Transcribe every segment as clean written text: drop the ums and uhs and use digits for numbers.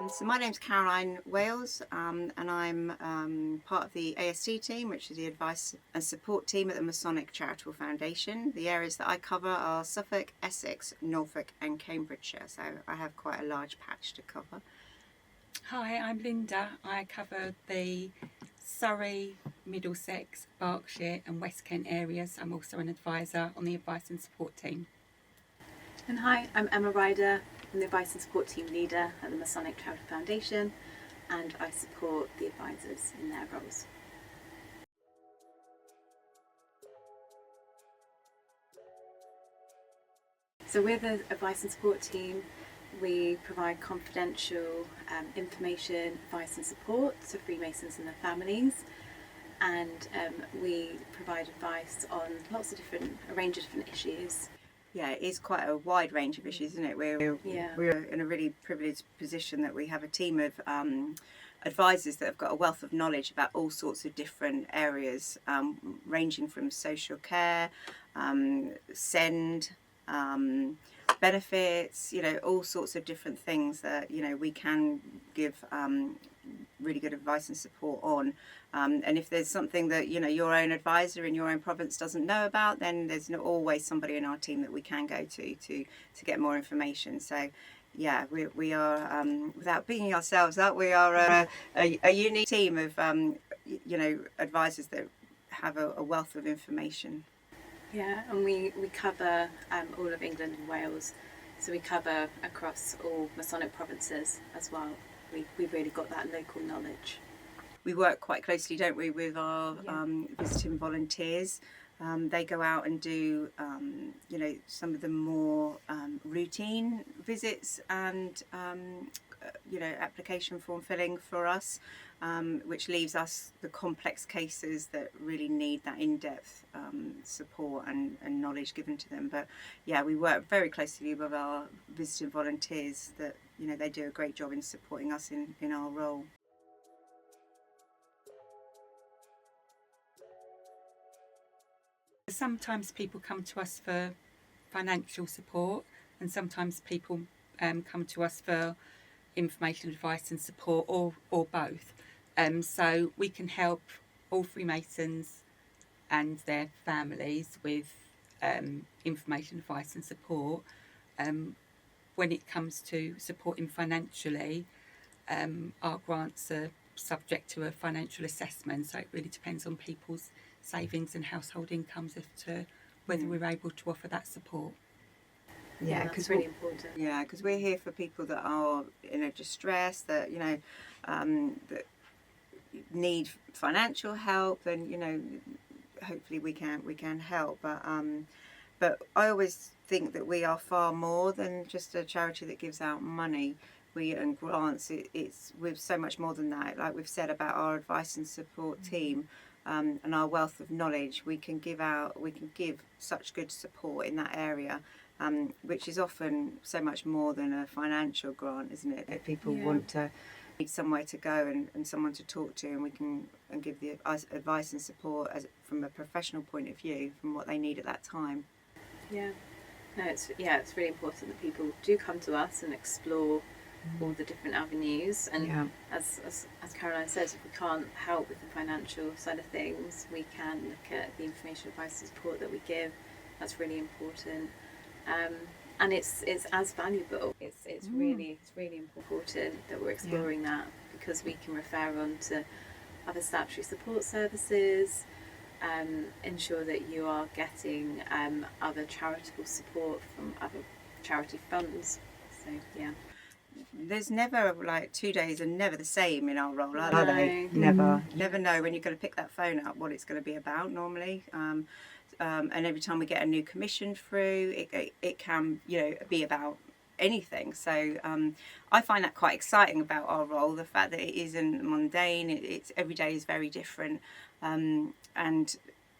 So my name's Caroline Wales, and I'm part of the AST team, which is the advice and support team at the Masonic Charitable Foundation. The areas that I cover are Suffolk, Essex, Norfolk and Cambridgeshire, so I have quite a large patch to cover. Hi, I'm Linda. I cover the Surrey, Middlesex, Berkshire and West Kent areas. I'm also an advisor on the advice and support team. And hi, I'm Emma Ryder. I'm the advice and support team leader at the Masonic Charitable Foundation, and I support the advisors in their roles. So we're the advice and support team. We provide confidential information, advice and support to Freemasons and their families, and we provide advice on a range of different issues. Yeah, it is quite a wide range of issues, isn't it? We're in a really privileged position that we have a team of advisors that have got a wealth of knowledge about all sorts of different areas, ranging from social care, benefits, all sorts of different things that, we can give really good advice and support on. And if there's something that, your own advisor in your own province doesn't know about, then there's always somebody in our team that we can go to get more information. So yeah, we are, without bigging ourselves up, we are a unique team of, advisors that have a wealth of information. Yeah, and we cover all of England and Wales, so we cover across all Masonic provinces as well. We've really got that local knowledge. We work quite closely, don't we, with our visiting volunteers. They go out and do, some of the more routine visits and, application form filling for us, which leaves us the complex cases that really need that in-depth support and knowledge given to them. But yeah, we work very closely with our visiting volunteers that, they do a great job in supporting us in our role. Sometimes people come to us for financial support, and sometimes people come to us for information, advice and support, or both. So we can help all Freemasons and their families with information, advice and support. When it comes to supporting financially, our grants are subject to a financial assessment, so it really depends on people's savings and household incomes as to whether we're able to offer that support. Yeah, that's really important. Yeah, because we're here for people that are in distress, that that need financial help, and hopefully we can help. But I always think that we are far more than just a charity that gives out money. We and grants. We're so much more than that. Like we've said about our advice and support team. And our wealth of knowledge, we can give such good support in that area, which is often so much more than a financial grant, isn't it? If people need somewhere to go and someone to talk to, and we can give the advice and support from a professional point of view, from what they need at that time. Yeah, no, it's really important that people do come to us and explore all the different avenues, and as Caroline says, if we can't help with the financial side of things, we can look at the information, advice and support that we give. That's really important, and it's as valuable. It's really important that we're exploring that, because we can refer on to other statutory support services, ensure that you are getting other charitable support from other charity funds. So yeah. There's never, 2 days are never the same in our role, are they? Never. You never know when you're going to pick that phone up what it's going to be about normally. And every time we get a new commission through, it can, be about anything. So I find that quite exciting about our role, the fact that it isn't mundane. It's every day is very different. And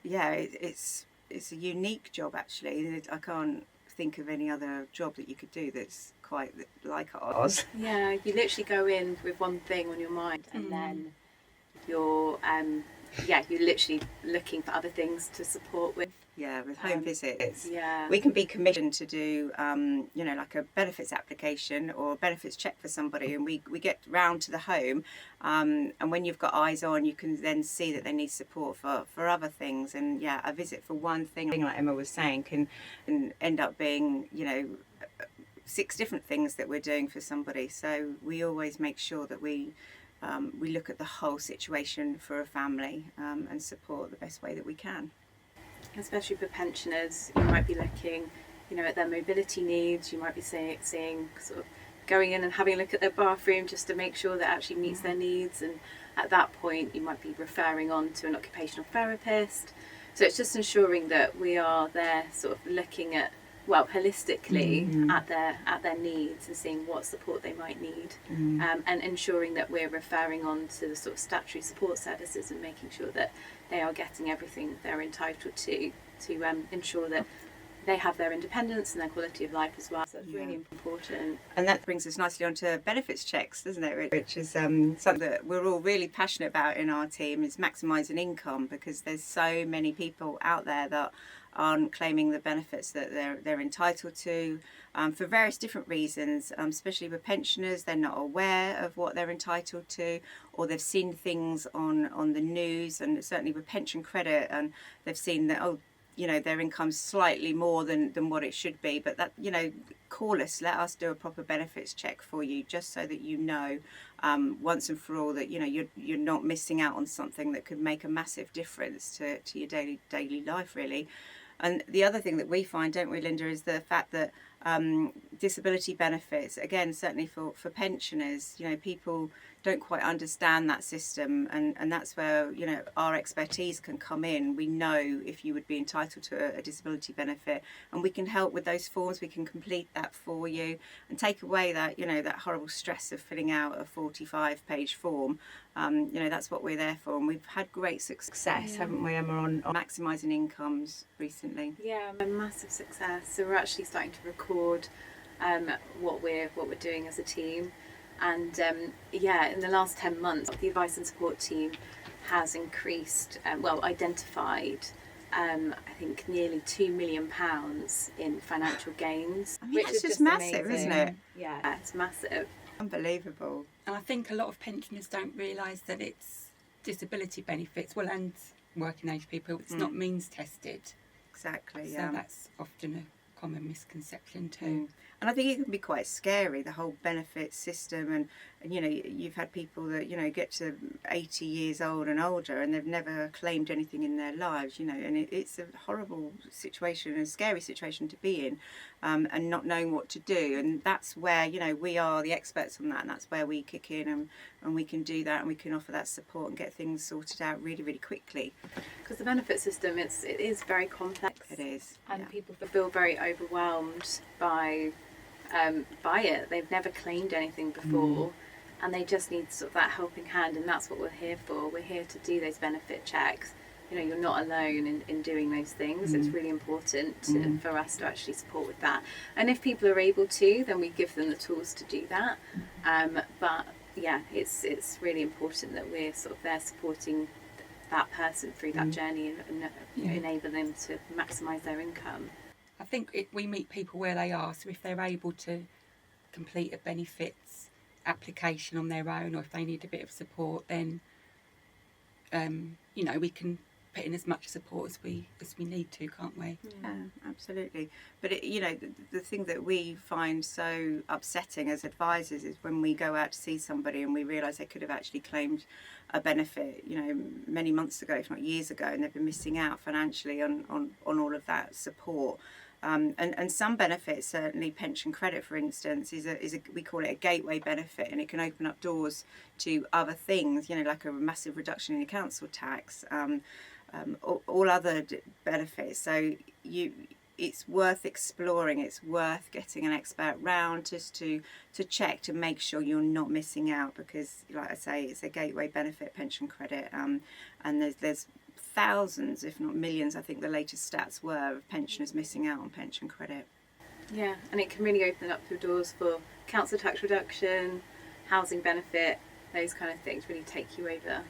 yeah, it's a unique job actually. I can't think of any other job that you could do that's quite like ours. Yeah, you literally go in with one thing on your mind, and then you're literally looking for other things to support with. Yeah, with home visits. Yeah. We can be commissioned to do, like a benefits application or a benefits check for somebody, and we get round to the home, and when you've got eyes on, you can then see that they need support for other things. And yeah, a visit for one thing, like Emma was saying, can end up being, 6 different things that we're doing for somebody. So we always make sure that we look at the whole situation for a family, and support the best way that we can. Especially for pensioners, you might be looking, at their mobility needs. You might be seeing sort of going in and having a look at their bathroom just to make sure that actually meets their needs. And at that point, you might be referring on to an occupational therapist. So it's just ensuring that we are there, sort of looking at, holistically at their needs and seeing what support they might need, and ensuring that we're referring on to the sort of statutory support services and making sure that they are getting everything they're entitled to ensure that they have their independence and their quality of life as well. So it's really important. And that brings us nicely onto benefits checks, doesn't it? Which is something that we're all really passionate about in our team, is maximising income, because there's so many people out there that aren't claiming the benefits that they're entitled to, for various different reasons, especially with pensioners. They're not aware of what they're entitled to, or they've seen things on the news, and certainly with pension credit, and they've seen that, their income's slightly more than what it should be. But that, call us, let us do a proper benefits check for you, just so that once and for all that you're not missing out on something that could make a massive difference to your daily life, really. And the other thing that we find, don't we, Linda, is the fact that disability benefits, again, certainly for pensioners, people don't quite understand that system, and that's where our expertise can come in. We know if you would be entitled to a disability benefit, and we can help with those forms. We can complete that for you and take away that that horrible stress of filling out a 45-page form. That's what we're there for, and we've had great success, haven't we, Emma, on maximising incomes recently? Yeah, a massive success. So we're actually starting to record what we're doing as a team. And in the last 10 months, the advice and support team has increased, identified, I think nearly £2 million in financial gains. I mean, that's just massive, amazing. Isn't it? Yeah, it's massive. Unbelievable. And I think a lot of pensioners don't realise that it's disability benefits, and working age people, it's not means tested. Exactly, So that's often a common misconception too. And I think it can be quite scary, the whole benefit system, and you've had people that get to 80 years old and older, and they've never claimed anything in their lives, and it's a horrible situation, a scary situation to be in, and not knowing what to do. And that's where we are the experts on that, and that's where we kick in, and we can do that, and we can offer that support and get things sorted out really, really quickly. Because the benefit system, it is very complex. It is, and people feel very overwhelmed by it. They've never claimed anything before, and they just need sort of that helping hand, and that's what we're here for. We're here to do those benefit checks. You're not alone in doing those things. It's really important for us to actually support with that. And if people are able to, then we give them the tools to do that. But yeah, it's really important that we're sort of there supporting that person through that journey and enable them to maximise their income. I think we meet people where they are, so if they're able to complete a benefits application on their own, or if they need a bit of support, then we can put in as much support as we need to, can't we? Yeah, absolutely. But the thing that we find so upsetting as advisors is when we go out to see somebody and we realise they could have actually claimed a benefit many months ago, if not years ago, and they've been missing out financially on all of that support. And some benefits, certainly pension credit, for instance, is a we call it a gateway benefit, and it can open up doors to other things, like a massive reduction in your council tax, all other benefits. So it's worth exploring. It's worth getting an expert round just to check to make sure you're not missing out, because, like I say, it's a gateway benefit, pension credit, and there's thousands, if not millions, I think the latest stats were, of pensioners missing out on pension credit. Yeah, and it can really open up the doors for council tax reduction, housing benefit, those kind of things really take you over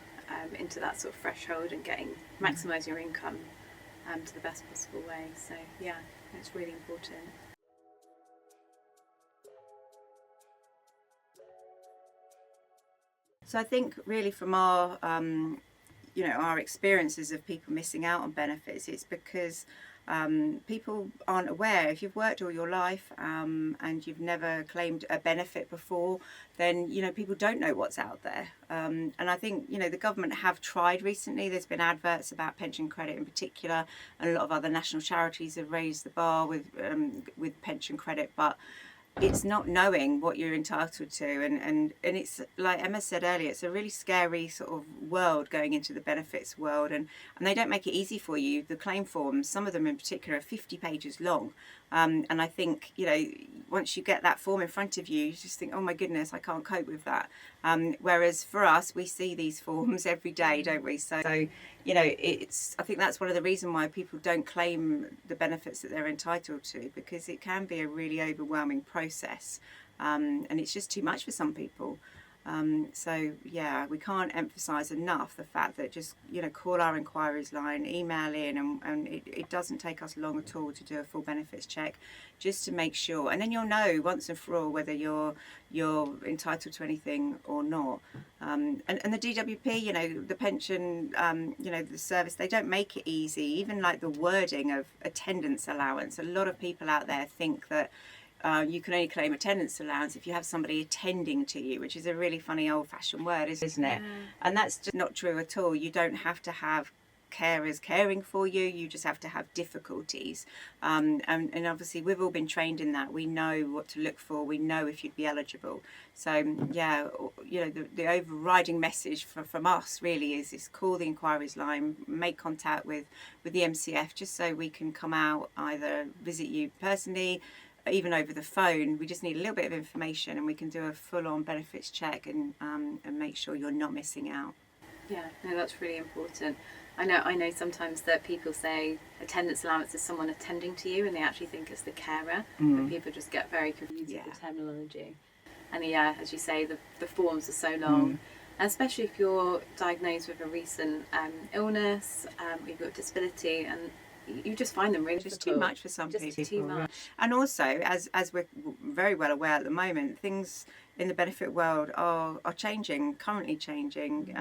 into that sort of threshold and maximise your income to the best possible way. So yeah, it's really important. So I think really from our our experiences of people missing out on benefits, it's because people aren't aware. If you've worked all your life and you've never claimed a benefit before, then people don't know what's out there. And I think the government have tried recently. There's been adverts about pension credit in particular, and a lot of other national charities have raised the bar with pension credit, but it's not knowing what you're entitled to, and it's like Emma said earlier, it's a really scary sort of world going into the benefits world, and they don't make it easy for you. The claim forms, some of them in particular, are 50 pages long, and I think once you get that form in front of you, you just think, oh my goodness, I can't cope with that. Whereas for us, we see these forms every day, don't we? So I think that's one of the reasons why people don't claim the benefits that they're entitled to, because it can be a really overwhelming process, and it's just too much for some people. So yeah, we can't emphasize enough the fact that just call our inquiries line, email in, and it doesn't take us long at all to do a full benefits check, just to make sure, and then you'll know once and for all whether you're entitled to anything or not. And the DWP, the pension, the service, they don't make it easy. Even like the wording of attendance allowance, a lot of people out there think that you can only claim attendance allowance if you have somebody attending to you, which is a really funny old-fashioned word, isn't it? Yeah. And that's just not true at all. You don't have to have carers caring for you, you just have to have difficulties, and obviously we've all been trained in that. We know what to look for, we know if you'd be eligible. So yeah, the overriding message from us really is call the inquiries line, make contact with the MCF, just so we can come out, either visit you personally, even over the phone. We just need a little bit of information and we can do a full-on benefits check and make sure you're not missing out. Yeah, no, that's really important. I know sometimes that people say attendance allowance is someone attending to you, and they actually think it's the carer, and people just get very confused with the terminology. And yeah, as you say, the forms are so long, and especially if you're diagnosed with a recent illness, you've got a disability, and you just find them really just too much for some people. Too much. And also, as we're very well aware at the moment, things in the benefit world are changing, currently changing,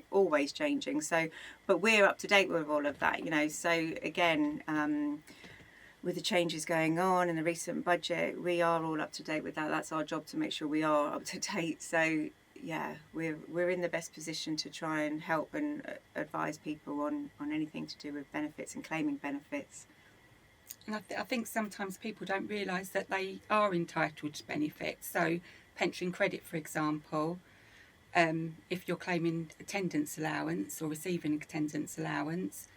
always changing. So, but we're up to date with all of that, So again, with the changes going on in the recent budget, we are all up to date with that. That's our job, to make sure we are up to date. So yeah, we're in the best position to try and help and advise people on anything to do with benefits and claiming benefits. And I think sometimes people don't realise that they are entitled to benefits. So pension credit, for example, if you're claiming attendance allowance or receiving attendance allowance,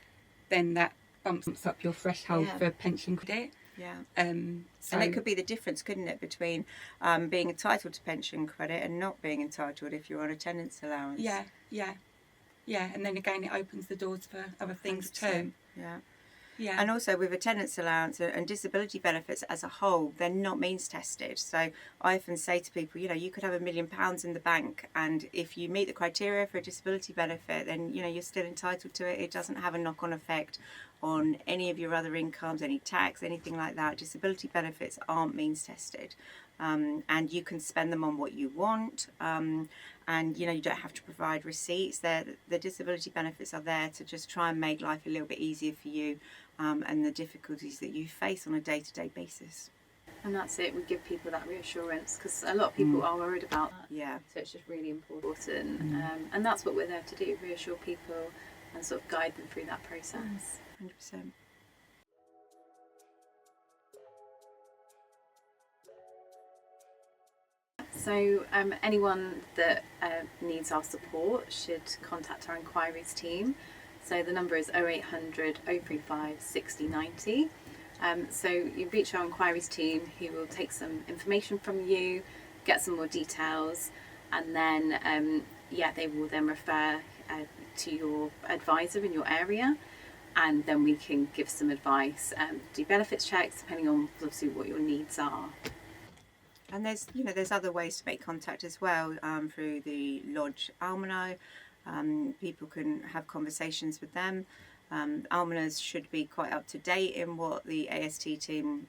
then that bumps up your threshold for pension credit. Yeah. And it could be the difference, couldn't it, between being entitled to pension credit and not being entitled if you're on attendance allowance. Yeah. And then again, it opens the doors for other things 100%. too. Yeah. And also with attendance allowance and disability benefits as a whole, they're not means tested. So I often say to people, you could have £1 million in the bank, and if you meet the criteria for a disability benefit, then you're still entitled to it. It doesn't have a knock-on effect on any of your other incomes, any tax, anything like that. Disability benefits aren't means tested, and you can spend them on what you want, and you don't have to provide receipts. The disability benefits are there to just try and make life a little bit easier for you, and the difficulties that you face on a day-to-day basis. And that's it, we give people that reassurance, because a lot of people are worried about that. Yeah. So it's just really important, and that's what we're there to do, reassure people and sort of guide them through that process. 100%. So anyone that needs our support should contact our inquiries team. So the number is 0800 035 6090. So you reach our inquiries team, who will take some information from you, get some more details, and then they will then refer to your advisor in your area, and then we can give some advice, do benefits checks depending on obviously what your needs are. And there's other ways to make contact as well, through the Lodge Alumni. People can have conversations with them, Almoners should be quite up to date in what the AST team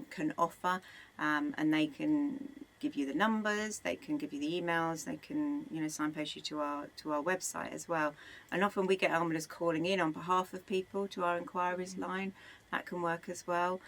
can offer, and they can give you the numbers, they can give you the emails, they can, you know, signpost you to our website as well. And often we get almoners calling in on behalf of people to our inquiries line. That can work as well.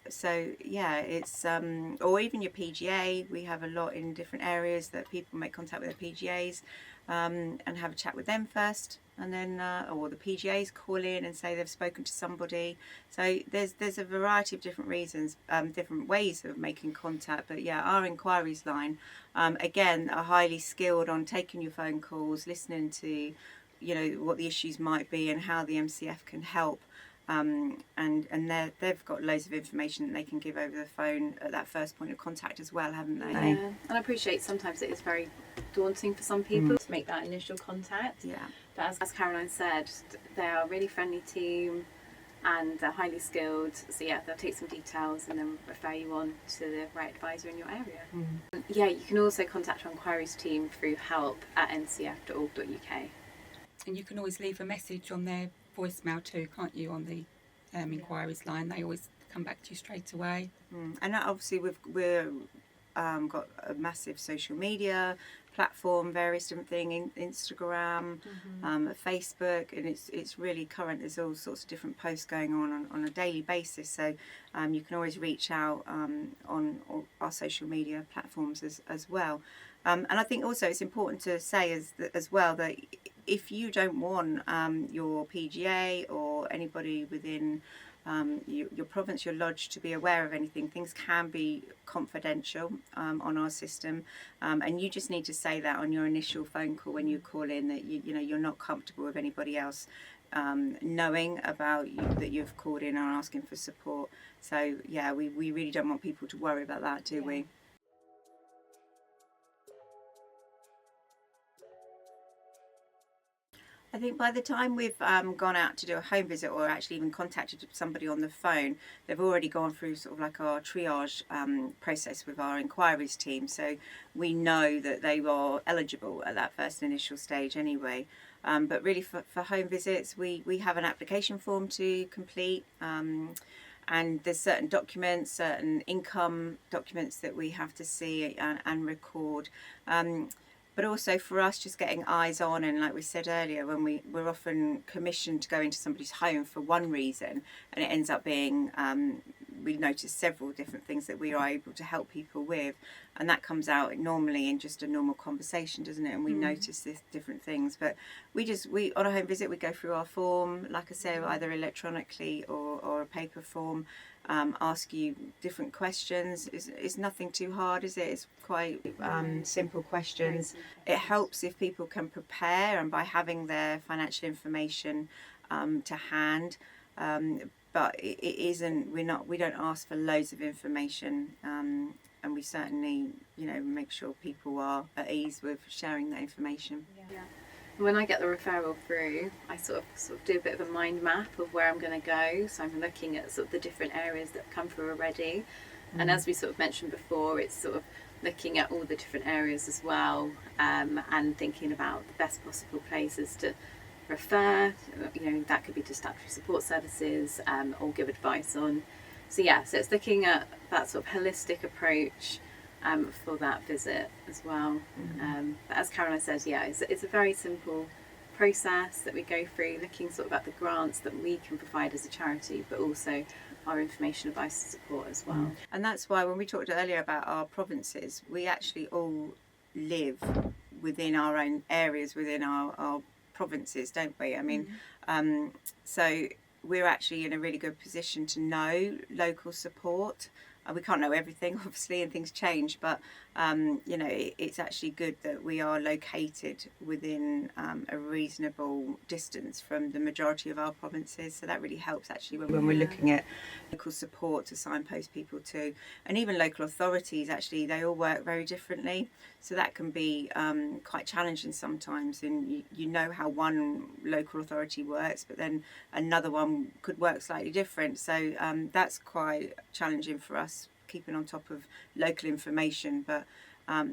So yeah, it's or even your PGA. We have a lot in different areas that people make contact with their PGAs and have a chat with them first, and then or the PGAs call in and say they've spoken to somebody. So there's a variety of different reasons, different ways of making contact. But yeah, our inquiries line again are highly skilled on taking your phone calls, listening to, you know, what the issues might be and how the MCF can help. And they've got loads of information that they can give over the phone at that first point of contact as well, haven't they? Yeah, and I appreciate sometimes it is very daunting for some people to make that initial contact. Yeah. But as Caroline said, they are a really friendly team and they're highly skilled. So yeah, they'll take some details and then refer you on to the right advisor in your area. Yeah, you can also contact our inquiries team through help@ncf.org.uk. And you can always leave a message on their voicemail too, can't you, on the inquiries line? They always come back to you straight away. And obviously we're got a massive social media platform, various different things, Instagram, Facebook, and it's really current. There's all sorts of different posts going on a daily basis, so you can always reach out on our social media platforms as well. And I think also it's important to say as well that if you don't want your PGA or anybody within your province, your lodge, to be aware of anything, things can be confidential on our system, and you just need to say that on your initial phone call when you call in, that you know you're not comfortable with anybody else knowing about you, that you've called in and asking for support. So yeah, we really don't want people to worry about that, do we? I think by the time we've gone out to do a home visit or actually even contacted somebody on the phone, they've already gone through sort of like our triage process with our inquiries team. So we know that they are eligible at that first initial stage anyway. But really for home visits, we have an application form to complete. And there's certain documents, certain income documents that we have to see and record. But also for us, just getting eyes on, and like we said earlier, when we're often commissioned to go into somebody's home for one reason, and it ends up being, we notice several different things that we are able to help people with, and that comes out normally in just a normal conversation, doesn't it? And we notice these different things. But we on a home visit, we go through our form, like I said, either electronically or a paper form. Ask you different questions. It's nothing too hard, is it? It's quite simple questions. It helps if people can prepare and by having their financial information to hand. But it isn't. We don't ask for loads of information, and we certainly, you know, make sure people are at ease with sharing that information. Yeah. When I get the referral through, I sort of do a bit of a mind map of where I'm going to go. So I'm looking at sort of the different areas that have come through already. And as we sort of mentioned before, it's sort of looking at all the different areas as well, and thinking about the best possible places to refer. You know, that could be to statutory support services or give advice on. So yeah, so it's looking at that sort of holistic approach for that visit as well. But as Caroline says, yeah, it's a very simple process that we go through, looking sort of at the grants that we can provide as a charity, but also our information, advice and support as well. And that's why when we talked earlier about our provinces, we actually all live within our own areas, within our provinces, don't we? I mean, so we're actually in a really good position to know local support. We can't know everything, obviously, and things change, but you know, it's actually good that we are located within a reasonable distance from the majority of our provinces. So that really helps actually when we're looking at local support to signpost people to, and even local authorities. Actually, they all work very differently, so that can be quite challenging sometimes. And you know how one local authority works, but then another one could work slightly different. So that's quite challenging for us, keeping on top of local information, but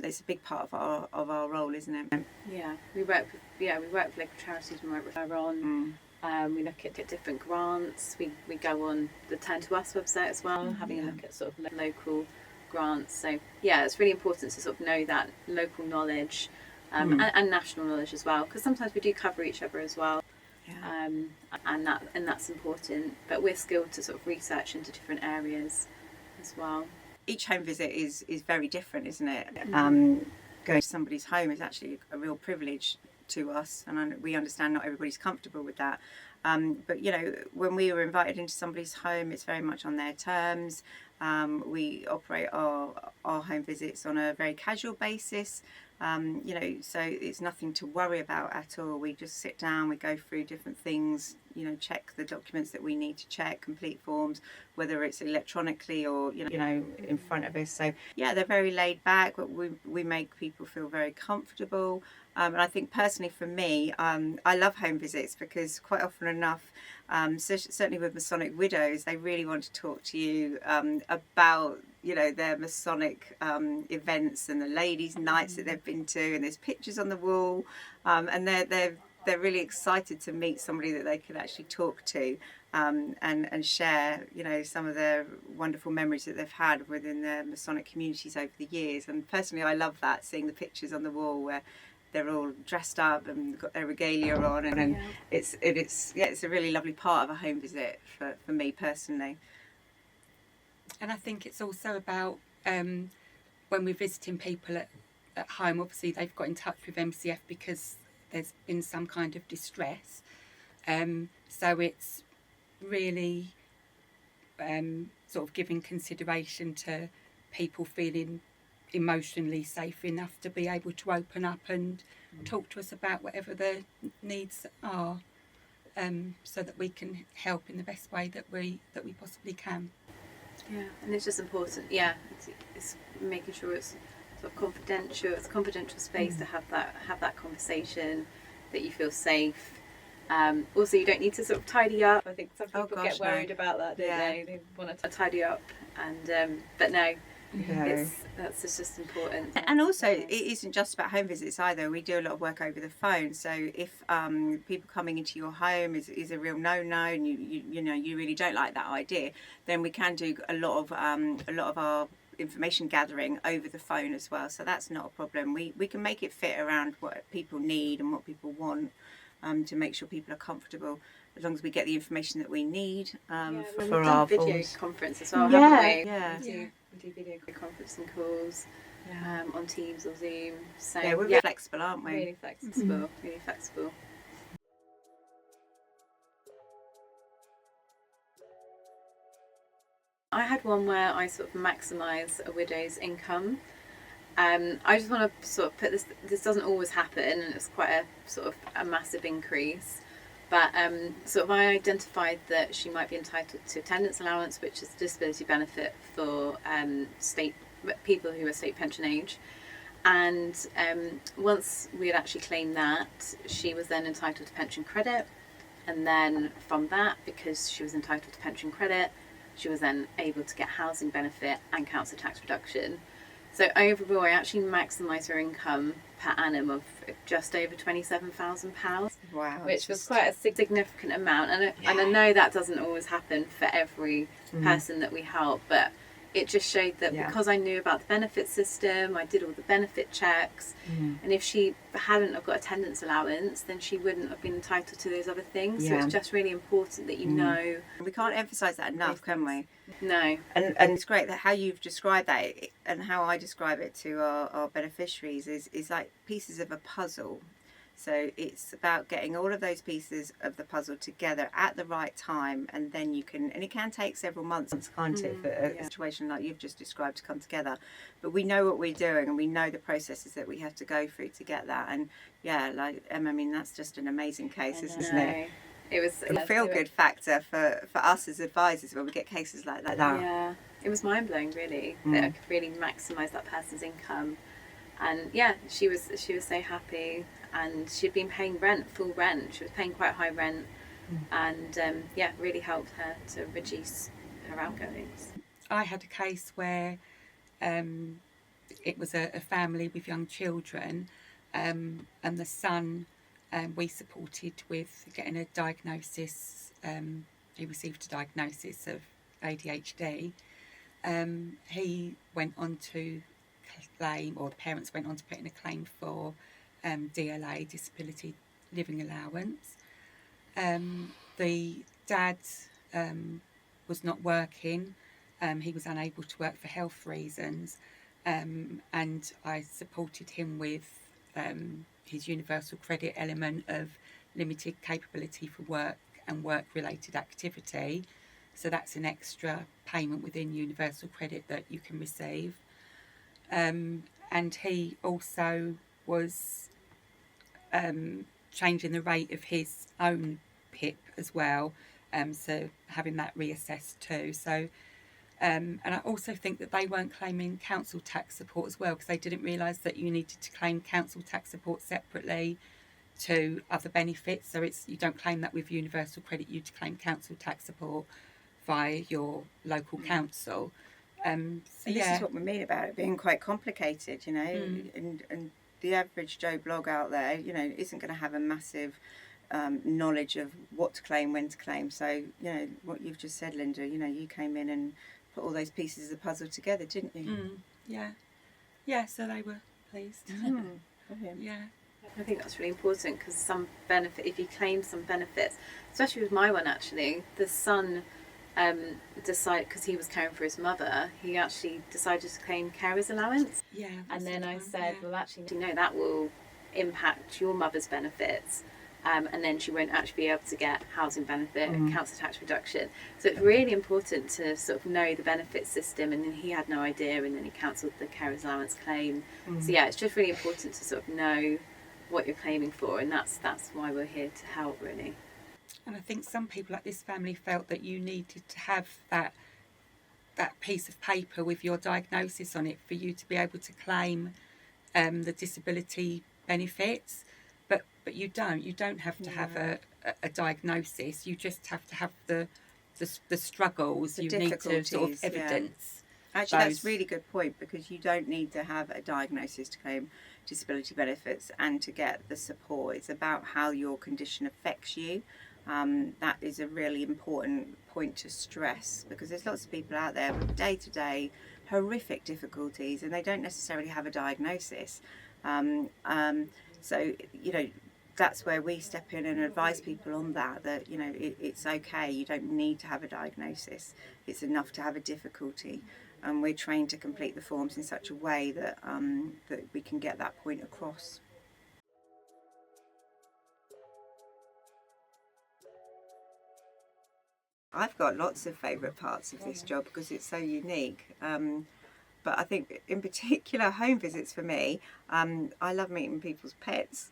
it's a big part of our role, isn't it? Yeah, we work with local charities. We work with our on We look at different grants. We go on the Turn to Us website as well, having a look at sort of local grants. So yeah, it's really important to sort of know that local knowledge and national knowledge as well, because sometimes we do cover each other as well. Yeah. And that's important. But we're skilled to sort of research into different areas as well. Each home visit is very different, isn't it? Going to somebody's home is actually a real privilege to us, and we understand not everybody's comfortable with that. But you know, when we were invited into somebody's home, it's very much on their terms. We operate our home visits on a very casual basis. You know, so it's nothing to worry about at all. We just sit down, we go through different things, you know, check the documents that we need to check, complete forms, whether it's electronically or, you know, in front of us. So yeah, they're very laid back, but we make people feel very comfortable. And I think personally for me, I love home visits because quite often enough, certainly with Masonic widows, they really want to talk to you about, you know, their Masonic events and the ladies' nights that they've been to, and there's pictures on the wall, and they're really excited to meet somebody that they can actually talk to and share, you know, some of their wonderful memories that they've had within their Masonic communities over the years. And personally, I love that, seeing the pictures on the wall where they're all dressed up and got their regalia on, and it's a really lovely part of a home visit for me personally. And I think it's also about when we're visiting people at home, obviously they've got in touch with MCF because there's been some kind of distress. So it's really sort of giving consideration to people feeling emotionally safe enough to be able to open up and talk to us about whatever their needs are, so that we can help in the best way that we possibly can. Yeah, and it's just important. Yeah, it's making sure it's sort of confidential. It's a confidential space to have that conversation, that you feel safe. Also, you don't need to sort of tidy up. I think some people get worried about that, don't they? They want to tidy up, and but no. That's just important. And also, it isn't just about home visits either. We do a lot of work over the phone. So if people coming into your home is a real no-no, and you know you really don't like that idea, then we can do a lot of our information gathering over the phone as well. So that's not a problem. We can make it fit around what people need and what people want, to make sure people are comfortable, as long as we get the information that we need for our video conference as well. We do video conferencing calls on Teams or Zoom. So we're flexible, aren't we? Really flexible. Really flexible. I had one where I sort of maximise a widow's income. I just want to sort of put this doesn't always happen, and it's quite a sort of a massive increase. But sort of I identified that she might be entitled to attendance allowance, which is a disability benefit for state people who are state pension age. And once we had actually claimed that, she was then entitled to pension credit. And then from that, because she was entitled to pension credit, she was then able to get housing benefit and council tax reduction. So overall, I actually maximised her income per annum of just over £27,000. Wow, which was quite a significant amount. And I know that doesn't always happen for every person that we help, but it just showed that because I knew about the benefit system, I did all the benefit checks, and if she hadn't have got attendance allowance, then she wouldn't have been entitled to those other things. So it's just really important that you know. We can't emphasise that enough, can we? No. And it's great that how you've described that, and how I describe it to our beneficiaries is like pieces of a puzzle. So it's about getting all of those pieces of the puzzle together at the right time, and then you can, and it can take several months, can't it, for a situation like you've just described to come together. But we know what we're doing, and we know the processes that we have to go through to get that. And like Emma, I mean, that's just an amazing case, isn't it? It was a feel-good factor for us as advisors when we get cases like that. Yeah, it was mind-blowing, really, that I could really maximise that person's income. And she was so happy, and she'd been paying full rent. She was paying quite high rent, and really helped her to reduce her outgoings. I had a case where it was a family with young children, and the son we supported with getting a diagnosis. He received a diagnosis of ADHD. He went on to claim, or the parents went on to put in a claim for DLA, Disability Living Allowance. The dad was not working. He was unable to work for health reasons, and I supported him with his universal credit element of limited capability for work and work-related activity. So that's an extra payment within universal credit that you can receive. And he also was changing the rate of his own PIP as well, so having that reassessed too. So and I also think that they weren't claiming council tax support as well, because they didn't realise that you needed to claim council tax support separately to other benefits. So you don't claim that with universal credit, you claim council tax support via your local council. And this is what we mean about it being quite complicated, you know, and the average Joe Blog out there, you know, isn't going to have a massive knowledge of what to claim, when to claim. So, you know, what you've just said, Linda, you know, you came in and put all those pieces of the puzzle together, didn't you? Yeah, so they were pleased. Brilliant. Yeah. I think that's really important, because some benefit, if you claim some benefits, especially with my one actually, the son decided, because he was caring for his mother, he actually decided to claim carer's allowance. Yeah. And then I said, well, actually, you know, that will impact your mother's benefits. And then she won't actually be able to get housing benefit and council tax reduction. So it's really important to sort of know the benefit system, and then he had no idea, and then he cancelled the carer's allowance claim. So yeah, it's just really important to sort of know what you're claiming for, and that's why we're here to help, really. And I think some people at this family felt that you needed to have that piece of paper with your diagnosis on it for you to be able to claim the disability benefits. But you don't have to have a diagnosis. You just have to have the struggles. You need to sort of evidence. Yeah. Actually, that's a really good point, because you don't need to have a diagnosis to claim disability benefits and to get the support. It's about how your condition affects you. That is a really important point to stress, because there's lots of people out there with day-to-day horrific difficulties, and they don't necessarily have a diagnosis. So, you know, that's where we step in and advise people on that you know, it's okay, you don't need to have a diagnosis, it's enough to have a difficulty, and we're trained to complete the forms in such a way that that we can get that point across. I've got lots of favourite parts of this job because it's so unique. But I think in particular home visits for me, I love meeting people's pets.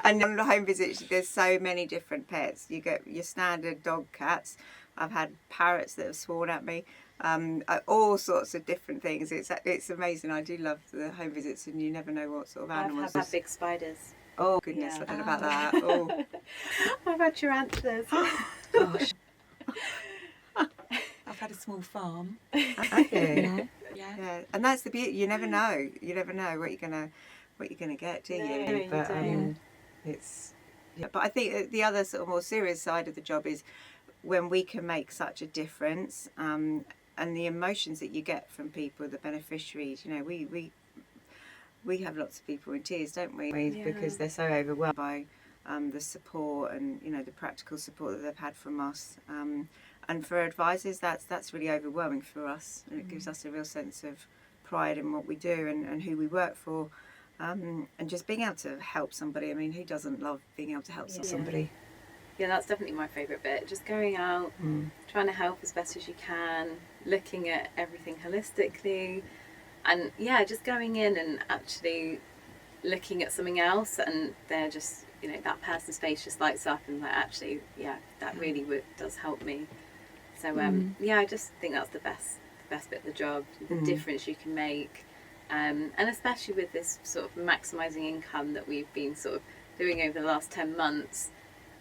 And on the home visits there's so many different pets. You get your standard dog, cats. I've had parrots that have sworn at me. All sorts of different things. It's amazing. I do love the home visits, and you never know what sort of animals. I've had big spiders. Oh goodness, I don't know about that. Oh. I've had tarantulas. Gosh. I've had a small farm. Okay. Yeah. And that's the beauty. You never know what you're gonna get, do you? No, you But don't. it's. Yeah. But I think the other sort of more serious side of the job is when we can make such a difference, and the emotions that you get from people, the beneficiaries. You know, we have lots of people in tears, don't we? Yeah. Because they're so overwhelmed by the support and, you know, the practical support that they've had from us. And for advisors, that's really overwhelming for us, and it gives us a real sense of pride in what we do and who we work for, and just being able to help somebody. I mean, who doesn't love being able to help somebody? Yeah, that's definitely my favourite bit. Just going out, trying to help as best as you can, looking at everything holistically, and yeah, just going in and actually looking at something else, and they're just, you know, that person's face just lights up, and like, actually, yeah, that really does help me. So yeah, I just think that's the best bit of the job, the difference you can make, and especially with this sort of maximising income that we've been sort of doing over the last 10 months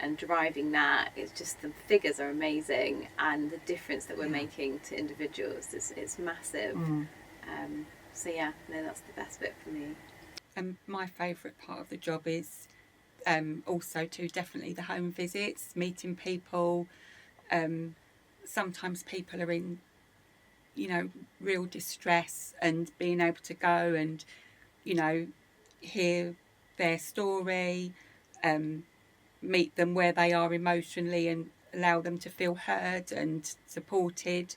and driving that. It's just, the figures are amazing, and the difference that we're making to individuals is massive. So yeah, no, that's the best bit for me. And my favourite part of the job is also to definitely the home visits, meeting people. Sometimes people are in, real distress, and being able to go and, hear their story, meet them where they are emotionally and allow them to feel heard and supported.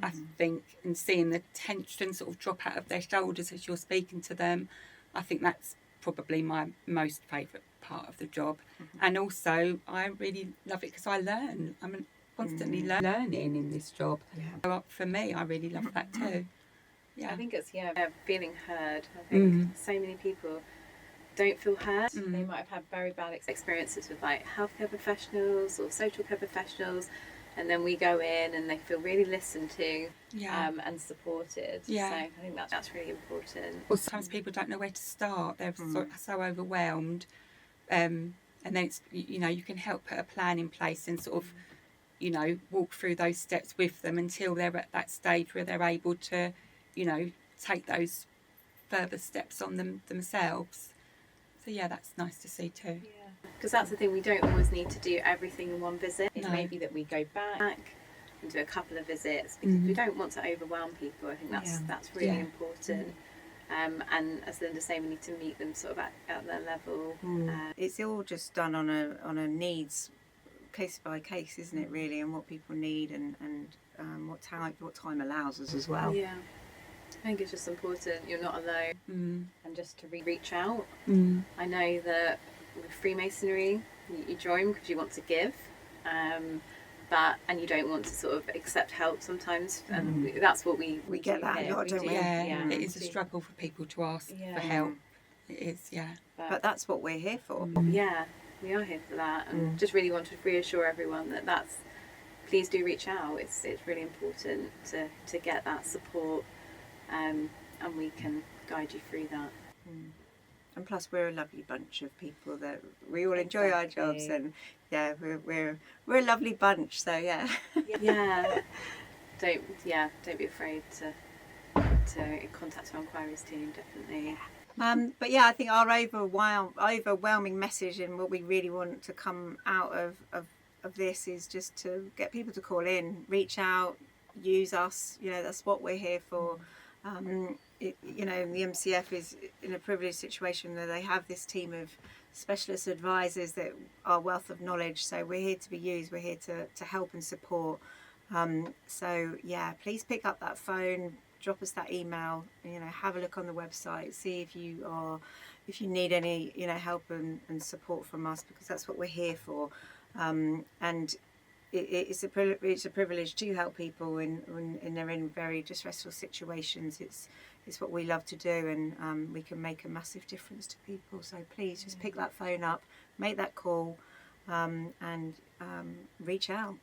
I think, and seeing the tension sort of drop out of their shoulders as you're speaking to them, I think that's probably my most favourite part of the job. And also I really love it because I learn. I'm constantly learning in this job. So for me, I really love that too. I think it's feeling heard. I think so many people don't feel heard. They might have had very bad experiences with like healthcare professionals or social care professionals, and then we go in and they feel really listened to and supported. So I think that's really important. Or sometimes people don't know where to start. They're so overwhelmed, and then it's, you can help put a plan in place and sort of walk through those steps with them until they're at that stage where they're able to take those further steps on themselves. So that's nice to see too. Because that's the thing, we don't always need to do everything in one visit. It may be that we go back and do a couple of visits, because we don't want to overwhelm people. I think that's really important. And as Linda's saying, we need to meet them sort of at their level. It's all just done on a needs case by case, isn't it, really, and what people need and what time allows us as well. I think it's just important you're not alone, and just to reach out. I know that with Freemasonry, you join because you want to give, and you don't want to sort of accept help sometimes, and that's what we get that a lot, don't we? It is a struggle for people to ask for help. It is, but that's what we're here for. We are here for that, and just really want to reassure everyone that please do reach out. It's really important to get that support, and we can guide you through that. And plus, we're a lovely bunch of people that we all enjoy our jobs, and we're a lovely bunch. So don't be afraid to contact our inquiries team, definitely. But I think our overwhelming message and what we really want to come out of this is just to get people to call in, reach out, use us. That's what we're here for. The MCF is in a privileged situation where they have this team of specialist advisors that are wealth of knowledge. So we're here to be used. We're here to help and support. Please pick up that phone, drop us that email. Have a look on the website, see if you need any help and support from us, because that's what we're here for. And it's a privilege to help people when they're in very distressful situations. It's what we love to do, and we can make a massive difference to people. So please just pick that phone up, make that call, and reach out.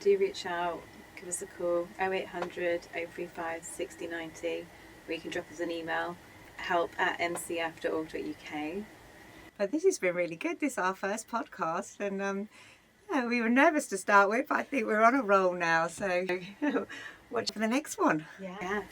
Do reach out, give us a call, 0800 035 6090, or you can drop us an email, help@mcf.org.uk. But this has been really good. This is our first podcast, and we were nervous to start with, but I think we're on a roll now. So watch for the next one. Yes.